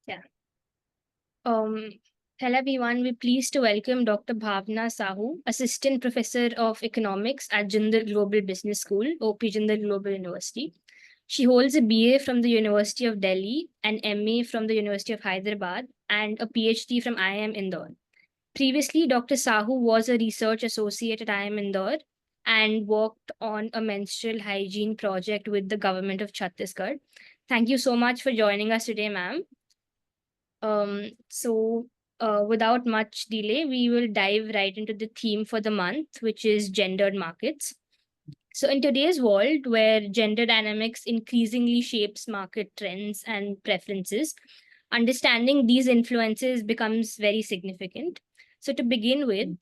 Yeah. Um, Hello everyone. We're pleased to welcome Dr. Bhavna Sahu, Assistant Professor of Economics at Jindal Global Business School, OP Jindal Global University. She holds a BA from the University of Delhi, an MA from the University of Hyderabad, and a PhD from IIM Indore. Previously, Dr. Sahu was a research associate at IIM Indore and worked on a menstrual hygiene project with the government of Chhattisgarh. Thank you so much for joining us today, ma'am. Without much delay, we will dive right into the theme for the month, which is gendered markets. So, in today's world where gender dynamics increasingly shapes market trends and preferences, understanding these influences becomes very significant. So, to begin with,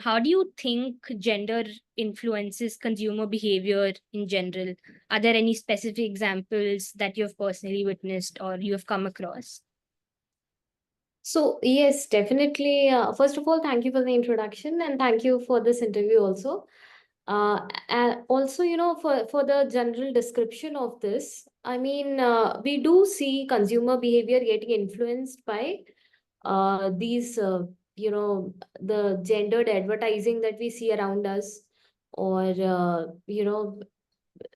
how do you think gender influences consumer behavior in general? Are there any specific examples that you have personally witnessed or you have come across? So, yes, definitely. First of all, thank you for the introduction and thank you for this interview also. And also, for the general description of this, we do see consumer behavior getting influenced by these, the gendered advertising that we see around us, or,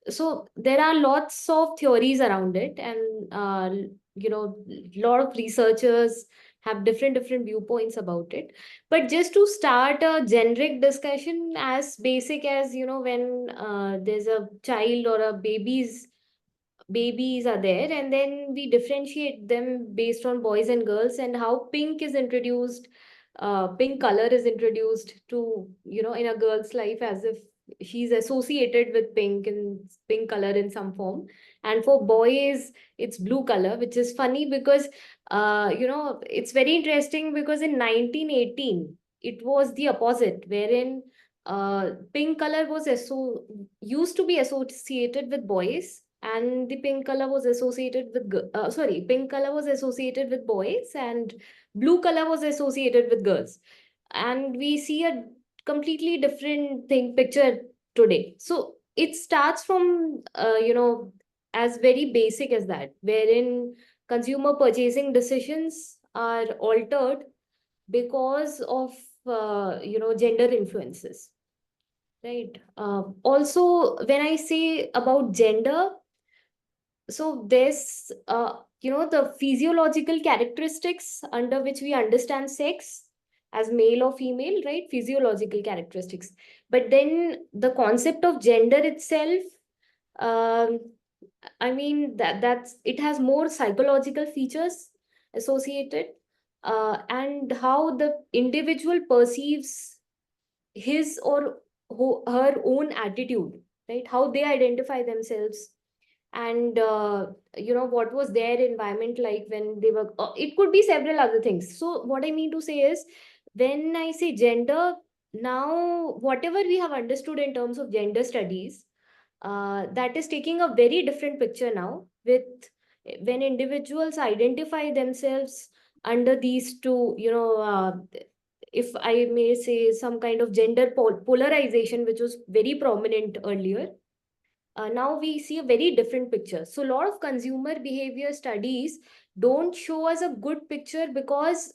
so there are lots of theories around it, and lot of researchers have different viewpoints about it. But just to start a generic discussion, as basic as when there's a child or a babies are there, and then we differentiate them based on boys and girls, and how pink color is introduced to in a girl's life, as if she's associated with pink color in some form. And for boys it's blue color, which is funny because it's very interesting, because in 1918 it was the opposite, wherein pink color was used to be associated with boys, and the pink color was associated with pink color was associated with boys, and blue color was associated with girls. And we see a completely different picture today. So it starts from as very basic as that, wherein consumer purchasing decisions are altered because of gender influences, right? Also, when I say about gender, so there's the physiological characteristics under which we understand sex as male or female, right? Physiological characteristics. But then the concept of gender itself, um, that's it has more psychological features associated, and how the individual perceives his or her own attitude, right? How they identify themselves, and what was their environment like when they were, it could be several other things. So what I mean to say is, when I say gender, now whatever we have understood in terms of gender studies, that is taking a very different picture now, with when individuals identify themselves under these two, if I may say, some kind of gender polarization, which was very prominent earlier. Now we see a very different picture. So a lot of consumer behavior studies don't show us a good picture, because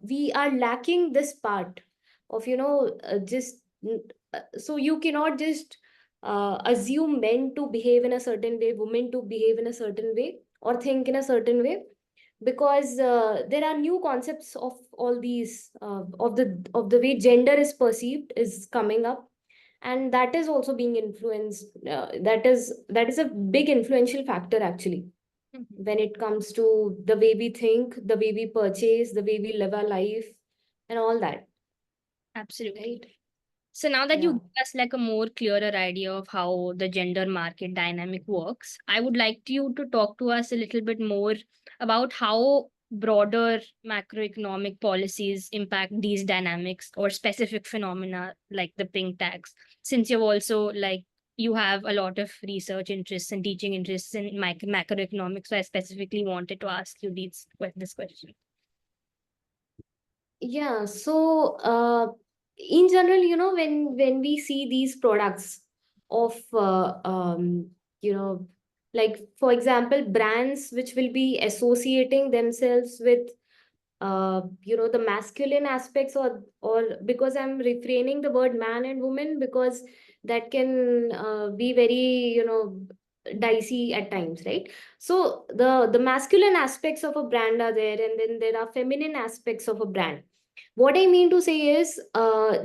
we are lacking this part of just so you cannot just assume men to behave in a certain way, women to behave in a certain way, or think in a certain way, because there are new concepts of all these, of the way gender is perceived is coming up, and that is also being influenced. That is a big influential factor, actually, when it comes to the way we think, the way we purchase, the way we live our life, and all that. Absolutely. Right? So now that you Yeah. give us like a more clearer idea of how the gender market dynamic works, I would like you to talk to us a little bit more about how broader macroeconomic policies impact these dynamics or specific phenomena like the pink tax. Since you've also like you have a lot of research interests and teaching interests in macroeconomics, so I specifically wanted to ask you this question. Yeah. So, in general, when we see these products of you know Like, for example, brands which will be associating themselves with the masculine aspects, or because I'm refraining the word man and woman, because that can be very, dicey at times, right? So the masculine aspects of a brand are there, and then there are feminine aspects of a brand. What I mean to say is,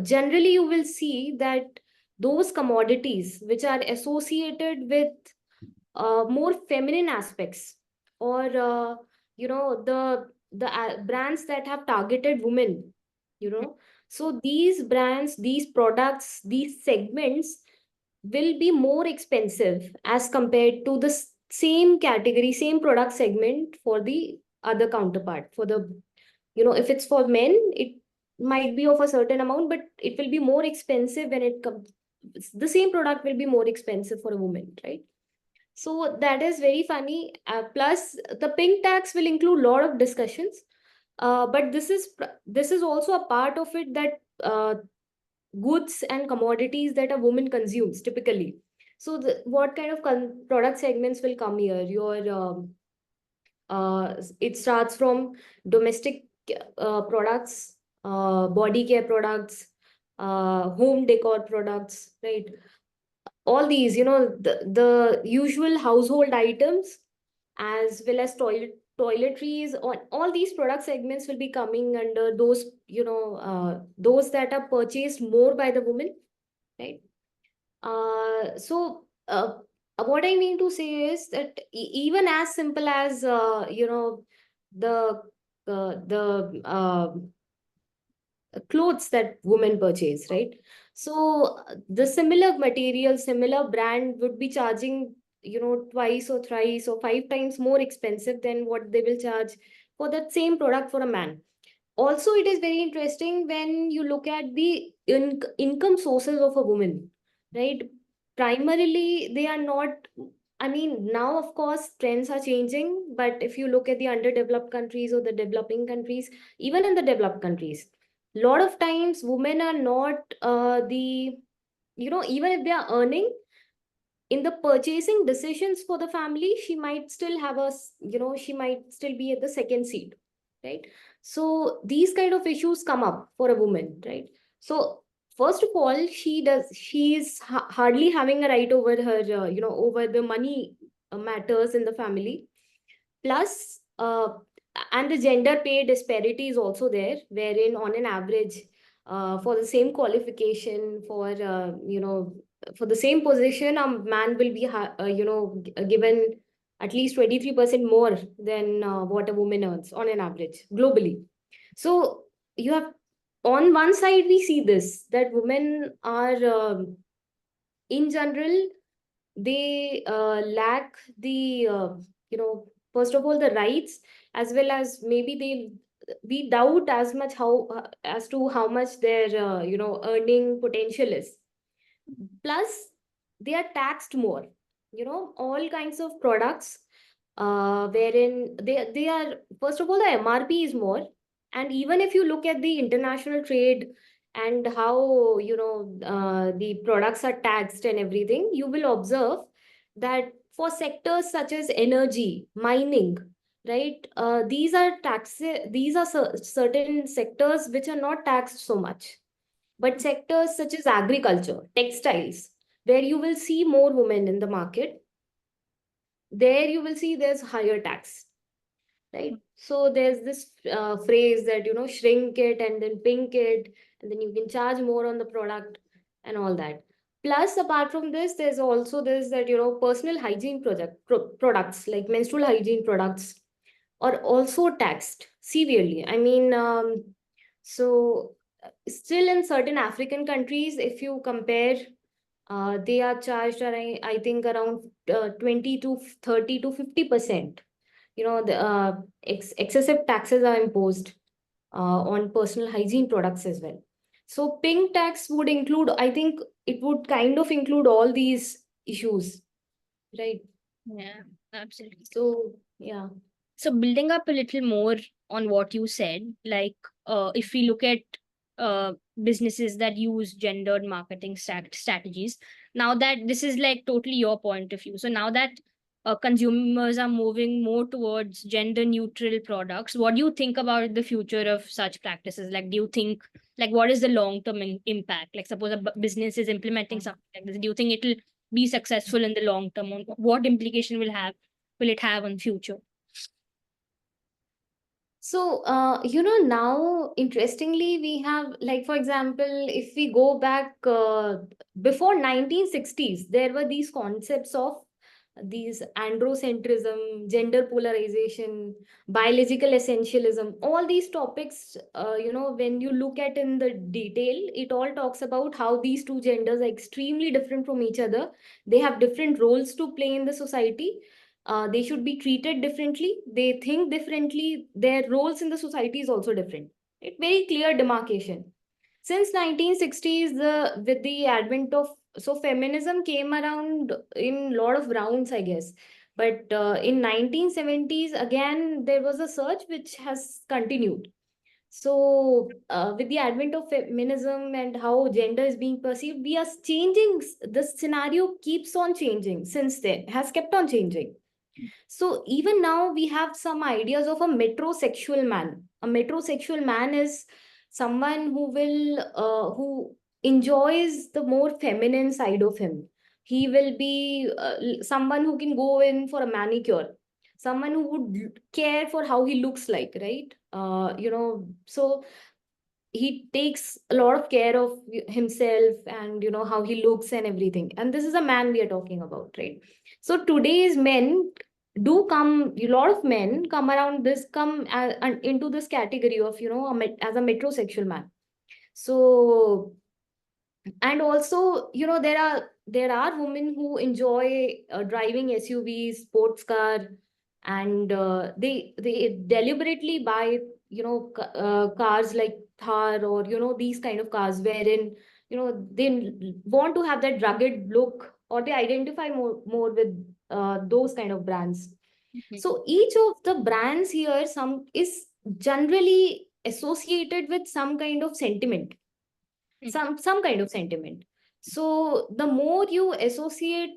generally you will see that those commodities which are associated with more feminine aspects, or the brands that have targeted women, so these brands, these products, these segments will be more expensive as compared to the same category, same product segment for the other counterpart. For the, if it's for men, it might be of a certain amount, but it will be more expensive when it comes, the same product will be more expensive for a woman, right? So that is very funny. Plus, the pink tax will include a lot of discussions. But this is also a part of it, that goods and commodities that a woman consumes typically. So what kind of product segments will come here? It starts from domestic products, body care products, home decor products, right? All these, the usual household items, as well as toiletries, on all these product segments will be coming under those, those that are purchased more by the woman, right? So what I mean to say is that even as simple as, the clothes that women purchase, right? So the similar material, similar brand would be charging, twice or thrice or five times more expensive than what they will charge for that same product for a man. Also, it is very interesting when you look at the income sources of a woman, right? Primarily, they are not, I mean, now, of course, trends are changing, but if you look at the underdeveloped countries or the developing countries, even in the developed countries, a lot of times women are not even if they are earning, in the purchasing decisions for the family, she might still have she might still be at the second seat, right? So these kind of issues come up for a woman, right? So first of all, she's hardly having a right over her, over the money matters in the family. Plus, and the gender pay disparity is also there, wherein on an average, for the same qualification, for the same position, a man will be, given at least 23% more than what a woman earns on an average globally. So you have, on one side, we see this, that women are, in general, they lack the, first of all, the rights, as well as maybe we doubt as much how, as to how much their, earning potential is. Plus, they are taxed more, all kinds of products, wherein they are, first of all, the MRP is more. And even if you look at the international trade and how, the products are taxed and everything, you will observe that for sectors such as energy, mining, right, these are certain sectors which are not taxed so much. But sectors such as agriculture, textiles, where you will see more women in the market, there you will see there's higher tax, right? So there's this phrase that, shrink it and then pink it, and then you can charge more on the product and all that. Plus, apart from this, there's also this, that, personal hygiene products like menstrual hygiene products are also taxed severely. I mean, so still in certain African countries, if you compare, they are charged, I think, around 20 to 30 to 50%. The excessive taxes are imposed on personal hygiene products as well. So pink tax would include, I think it would kind of include all these issues, right? Yeah, absolutely. So yeah. So building up a little more on what you said, like if we look at businesses that use gendered marketing strategies, now that this is like totally your point of view. So now that consumers are moving more towards gender neutral products. What do you think about the future of such practices? Like, do you think, like, what is the long term impact? Like, suppose a business is implementing something like this, do you think it'll be successful in the long term? What implication will it have on future? So, now interestingly, we have, like, for example, if we go back before 1960s, there were these concepts of these androcentrism, gender polarization, biological essentialism, all these topics, when you look at in the detail, it all talks about how these two genders are extremely different from each other. They have different roles to play in the society. They should be treated differently. They think differently. Their roles in the society is also different. It very clear demarcation. Since 1960s, with the advent of, so feminism came around in a lot of rounds, I guess. But in 1970s, again, there was a surge which has continued. So, with the advent of feminism and how gender is being perceived, we are changing. The scenario keeps on changing since then, has kept on changing. So even now we have some ideas of a metrosexual man. A metrosexual man is someone who enjoys the more feminine side of him. He will be someone who can go in for a manicure, someone who would care for how he looks like, right? So he takes a lot of care of himself and how he looks and everything. And this is a man we are talking about, right? So today's men do come, a lot of men come around this, come into this category of as a metrosexual man. So, and also there are women who enjoy driving SUVs, sports car, and they deliberately buy cars like Thar, or these kind of cars wherein they want to have that rugged look, or they identify more with those kind of brands. Mhm. So each of the brands here some is generally associated with some kind of sentiment, Mhm. some kind of sentiment. So the more you associate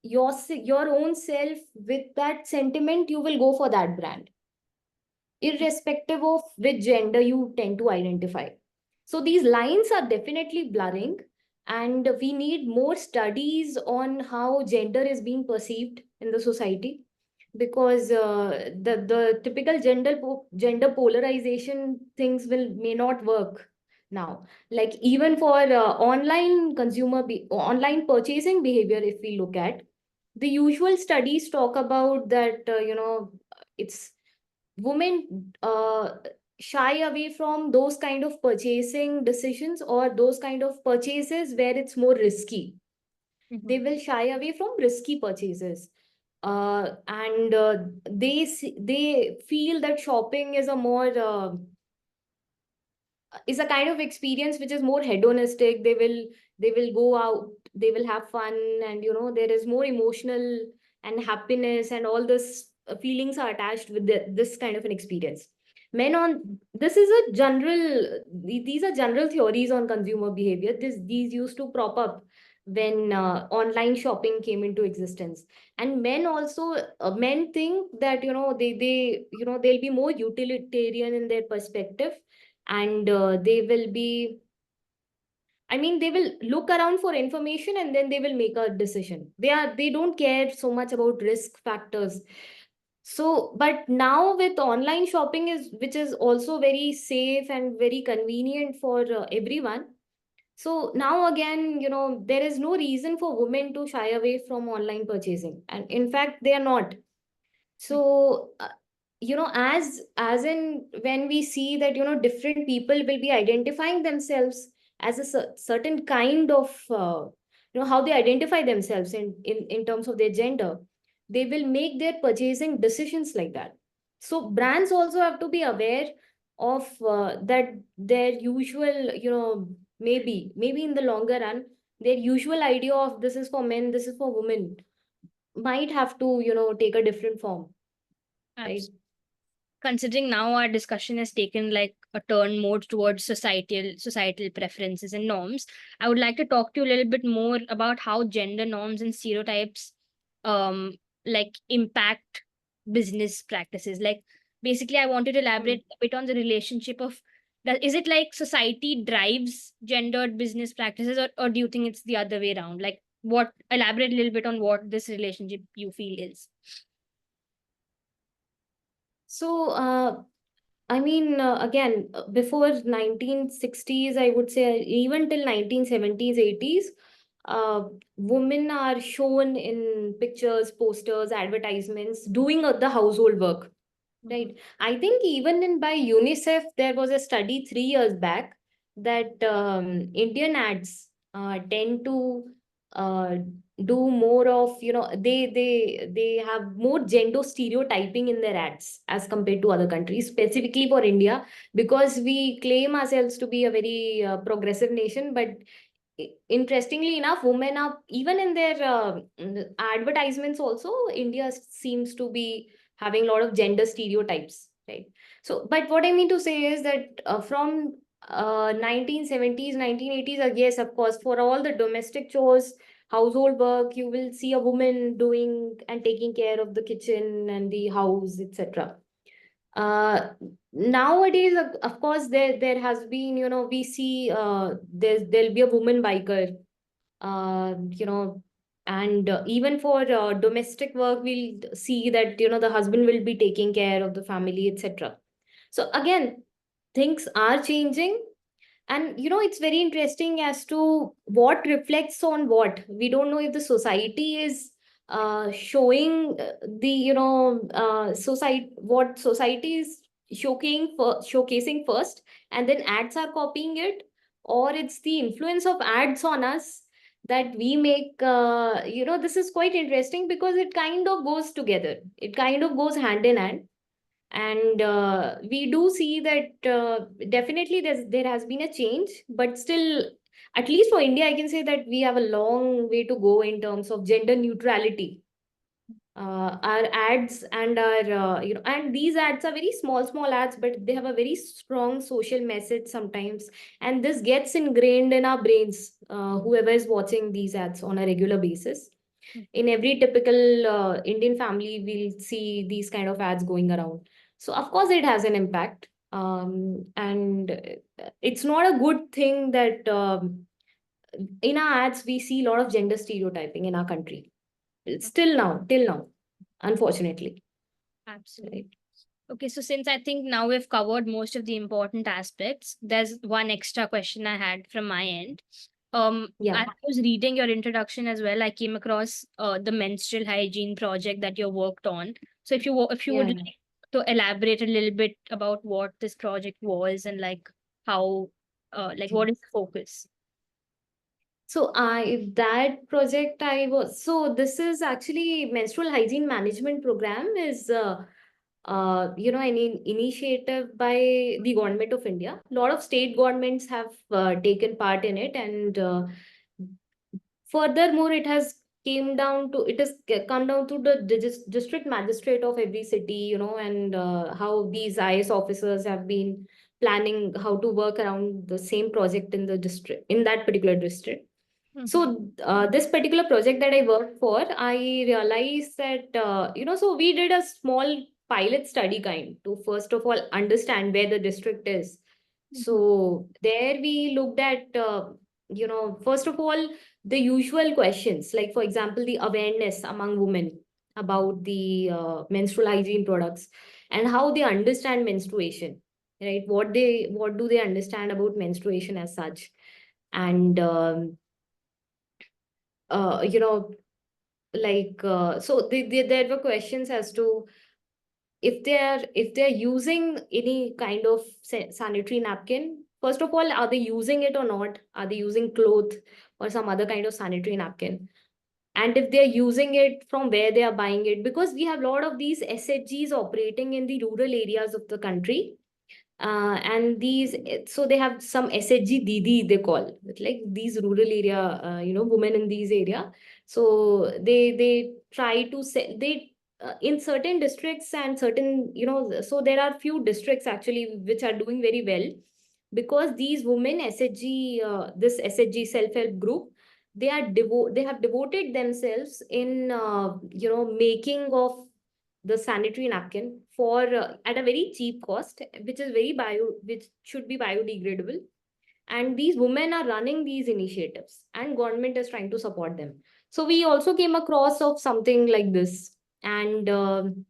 your own self with that sentiment, you will go for that brand, irrespective of which gender you tend to identify. So these lines are definitely blurring, and we need more studies on how gender is being perceived in the society, because the typical gender polarization things may not work now. Like even for online purchasing behavior, if we look at the usual studies talk about that, it's women shy away from those kind of purchasing decisions, or those kind of purchases where it's more risky. They Mhm. will shy away from risky purchases, and they feel that shopping is a more is a kind of experience which is more hedonistic. They will go out, they will have fun, and there is more emotional and happiness, and all this feelings are attached with this kind of an experience. Men on This is a general, these are general theories on consumer behavior. These used to prop up when online shopping came into existence. And men also, men think that they'll be more utilitarian in their perspective, and they will look around for information, and then they will make a decision. They don't care so much about risk factors. So but now with online shopping, is which is also very safe and very convenient for everyone. So now again, there is no reason for women to shy away from online purchasing, and in fact they are not. So as in when we see that different people will be identifying themselves as a certain kind of how they identify themselves in terms of their gender, they will make their purchasing decisions like that. So brands also have to be aware of that their usual, maybe in the longer run, their usual idea of this is for men, this is for women, might have to take a different form, right? Considering now our discussion has taken like a turn more towards societal preferences and norms, I would like to talk to you a little bit more about how gender norms and stereotypes um like impact business practices? Like basically I wanted to elaborate a bit on the relationship of that. Is it like society drives gendered business practices, or do you think it's the other way around? Like what, elaborate a little bit on what this relationship you feel is. So, I mean, again, before 1960s, I would say even till 1970s, 80s, women are shown in pictures, posters, advertisements, doing the household work. Right. I think even in by UNICEF, there was a study 3 years back that Indian ads tend to uh, do more of, they have more gender stereotyping in their ads as compared to other countries, specifically for India, because we claim ourselves to be a very progressive nation. But interestingly enough, women are even in their advertisements also, India seems to be having a lot of gender stereotypes, right? So but what I mean to say is that from 1970s, 1980s, yes, of course, for all the domestic chores, household work, you will see a woman doing and taking care of the kitchen and the house, etc. Nowadays, of course, there has been, we see there'll be a woman biker, you know, and even for domestic work, we'll see that, the husband will be taking care of the family, etc. So again, things are changing, and it's very interesting as to what reflects on what. We don't know if the society is showing the society, what society is showcasing first, and then ads are copying it, or it's the influence of ads on us that we make. This is quite interesting because it kind of goes together, it kind of goes hand in hand. And we do see that definitely there has been a change, but still, at least for India, I can say that we have a long way to go in terms of gender neutrality. Our ads and our and these ads are very small ads, but they have a very strong social message sometimes, and this gets ingrained in our brains, whoever is watching these ads on a regular basis. In every typical Indian family, we'll see these kind of ads going around. So of course it has an impact. And it's not a good thing that in our ads we see a lot of gender stereotyping in our country. Still now, till now, unfortunately. Absolutely. Right. Okay, so since I think now we've covered most of the important aspects, there's one extra question I had from my end. Yeah. As I was reading your introduction as well, I came across the menstrual hygiene project that you worked on. So if you Yeah. would like to elaborate a little bit about what this project was, and like how like what is the focus? So that project I was, so this is actually menstrual hygiene management program is an initiative by the government of India. A lot of state governments have taken part in it, and furthermore, it has come down to the district magistrate of every city, and how these IS officers have been planning how to work around the same project in the district, in that particular district. So this particular project that I worked for, I realized that so we did a small pilot study kind to first of all understand where the district is. So there we looked at first of all the usual questions, like for example the awareness among women about the menstrual hygiene products and how they understand menstruation, right? What do they understand about menstruation as such, and uh, you know so there were questions as to if they're using any kind of sanitary napkin. First of all, are they using it or not? Are they using cloth or some other kind of sanitary napkin? And if they're using it, from where they are buying it, because we have a lot of these SHGs operating in the rural areas of the country. And so they have some SHG Didi, they call it, like these rural area, women in these area. So they try to say they in certain districts and certain, so there are few districts actually which are doing very well, because these women SHG, this SHG self-help group, they have devoted themselves in making of the sanitary napkin for at a very cheap cost, which should be biodegradable. And these women are running these initiatives, and government is trying to support them. So we also came across of something like this, and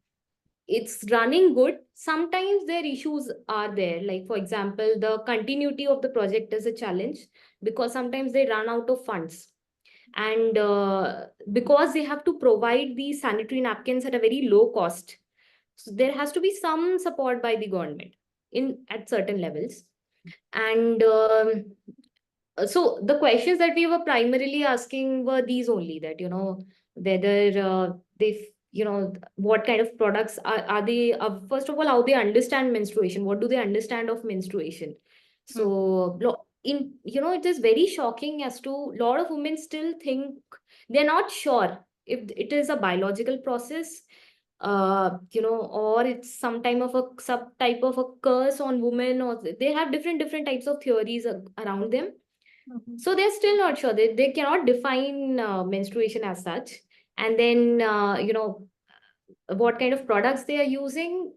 it's running good. Sometimes their issues are there, like for example, the continuity of the project is a challenge, because sometimes they run out of funds, and because they have to provide these sanitary napkins at a very low cost, so there has to be some support by the government in at certain levels. And so the questions that we were primarily asking were these only, that whether what kind of products are they, first of all, how they understand menstruation, what do they understand of menstruation. So it is very shocking as to a lot of women still think they're not sure if it is a biological process, or it's some type of a type of a curse on women, or they have different types of theories around them. So they're still not sure. They cannot define menstruation as such. And then, what kind of products they are using.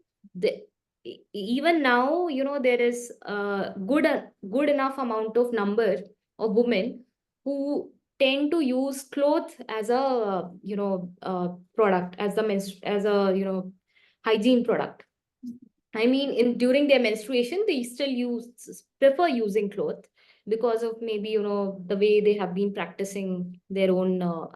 Even now, there is a good enough amount of number of women who tend to use cloth as a, product, as as a, hygiene product. I mean, during their menstruation, they still prefer using cloth, because of maybe the way they have been practicing their own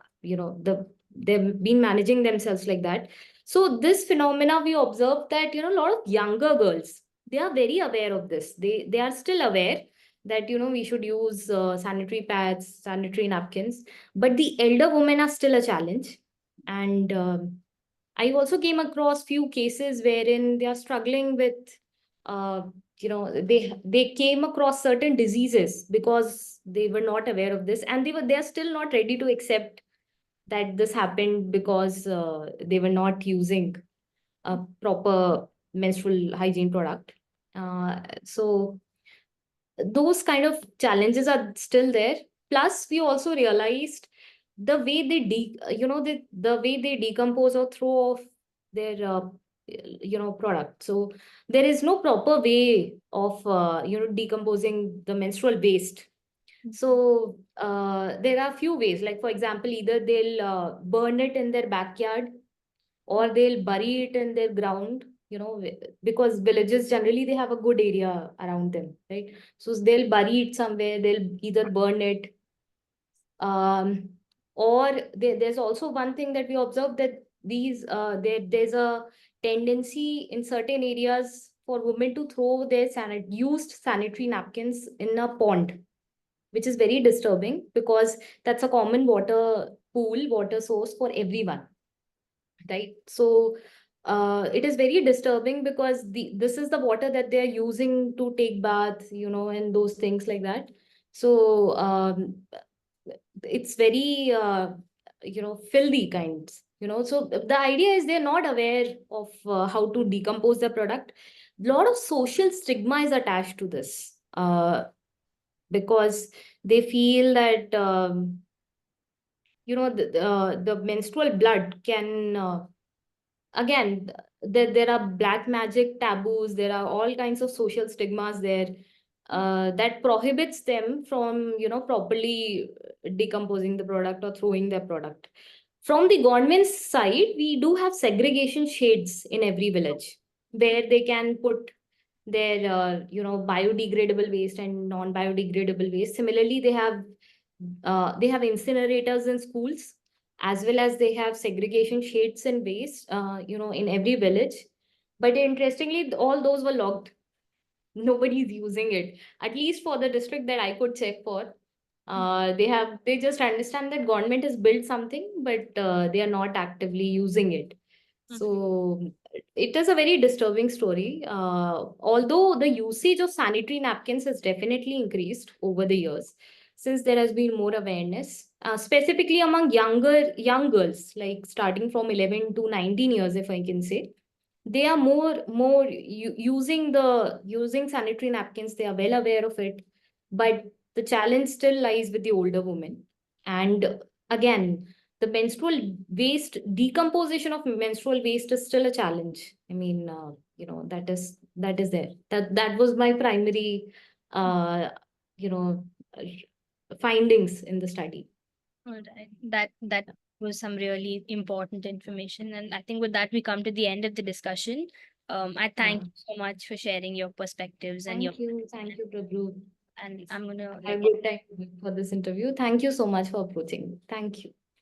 they've been managing themselves like that. So this phenomena, we observed that a lot of younger girls, they are very aware of this. They are still aware that we should use sanitary pads, sanitary napkins, but the elder women are still a challenge. And I also came across few cases wherein they are struggling with, uh, they came across certain diseases because they were not aware of this, and they are still not ready to accept that this happened because they were not using a proper menstrual hygiene product. So those kind of challenges are still there. Plus, we also realized the way the way they decompose or throw off their product. So there is no proper way of decomposing the menstrual waste. So there are few ways, like for example, either they'll burn it in their backyard, or they'll bury it in their ground, because villages generally, they have a good area around them, right? So they'll bury it somewhere, they'll either burn it, um, or there's also one thing that we observed, that there's a tendency in certain areas for women to throw their used sanitary napkins in a pond, which is very disturbing, because that's a common water source for everyone, right? So it is very disturbing, because this is the water that they are using to take bath, and those things like that. So it's very filthy kinds, so the idea is they're not aware of how to decompose the product. A lot of social stigma is attached to this, because they feel that the menstrual blood can again, there are black magic taboos, there are all kinds of social stigmas there, that prohibits them from properly decomposing the product or throwing their product. From the government's side, we do have segregation shades in every village, where they can put their biodegradable waste and non biodegradable waste. Similarly, they have incinerators in schools, as well as they have segregation shades and waste in every village. But interestingly, all those were locked. Nobody's using it, at least for the district that I could check for. They just understand that government has built something, but they are not actively using it. So it is a very disturbing story. Although the usage of sanitary napkins has definitely increased over the years, since there has been more awareness, specifically among young girls, like starting from 11 to 19 years, if I can say, they are more using sanitary napkins. They are well aware of it, but the challenge still lies with the older women. And again, the menstrual waste, decomposition of menstrual waste is still a challenge. I mean, that is there. That was my primary, you know, findings in the study. All right. That was some really important information. And I think with that, we come to the end of the discussion. I thank Yeah. you so much for sharing your perspectives and your, Thank you, Prabhu. and I'm gonna I like have good time for this interview. Thank you so much for approaching. Thank you.